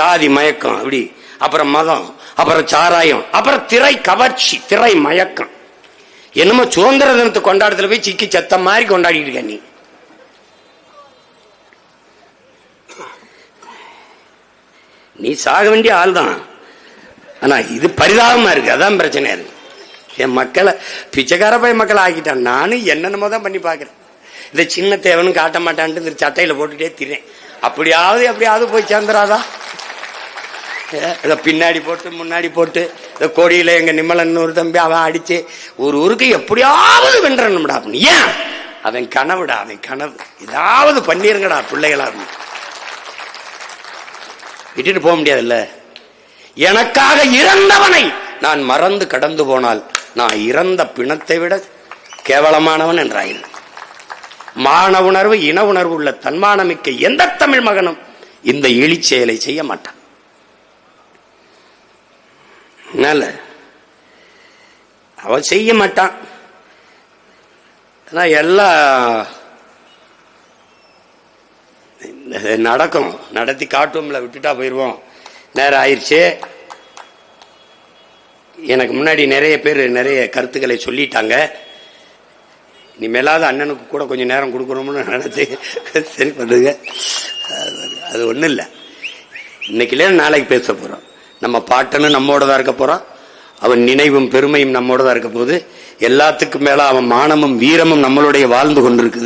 சாதி மயக்கம் அப்படி, அப்புறம் மதம், அப்புறம் சாராயம், அப்புறம் திரை கவர்ச்சி, திரை மயக்கம். என்னமோ சுதந்திர தினத்தை கொண்டாடத்துல போய் சிக்கி சத்த மாதிரி கொண்டாடிட்டு இருக்க நீ. நீ சாக வேண்டிய ஆள் தான். ஆனா இது பரிதாபமா இருக்கு. அதான் பிரச்சனை இருக்கு. என் மக்களை பிச்சைக்கார போய் மக்களை ஆக்கிட்டான். நானும் என்னென்னமோ தான் பண்ணி பாக்குறேன். இதை சின்ன தேவனும் காட்ட மாட்டான்ட்டு இந்த சட்டையில போட்டுட்டே திரேன். அப்படியாவது போய் சேர்ந்துராதா? இதை பின்னாடி போட்டு முன்னாடி போட்டு இந்த கொடியில எங்க நிம்மலன் ஒரு தம்பி அவன் அடிச்சு ஒரு ஊருக்கு எப்படியாவது வென்றணும்டா. ஏன் அவன் கனவுடா, அவன் கனவு. ஏதாவது பண்ணிருங்கடா பிள்ளைகளா. விட்டுட்டு போக முடியாதுல்ல. எனக்காக இறந்தவனை நான் மறந்து கடந்து போனால் நான் இறந்த பிணத்தை விட கேவலமானவன் என்றாயின். மான உணர்வு, இன உணர்வு உள்ள தன்மானமிக்க எந்த தமிழ் மகனும் இந்த இழி செயலை செய்ய மாட்டான். அவன் செய்ய மாட்டான். எல்லாம் நடக்கும், நடத்தி காட்டும்ல. விட்டுட்டா போயிருவோம். நேரம் ஆயிடுச்சு. எனக்கு முன்னாடி நிறைய பேர் நிறைய கருத்துக்களை சொல்லிட்டாங்க. இனிமேலாவது அண்ணனுக்கு கூட கொஞ்சம் நேரம் கொடுக்கணும்னு நினைச்சு சரி பண்ணுங்க. அது ஒன்றும் இல்லை. இன்னைக்குல நாளைக்கு பேச போறோம். நம்ம பாட்டனும் நம்மோடதான் இருக்க போறான். அவன் நினைவும் பெருமையும் நம்மோடதான் இருக்க போகுது. எல்லாத்துக்கும் மேல அவன் மானமும் வீரமும் நம்மளுடைய வாழ்ந்து கொண்டிருக்குது.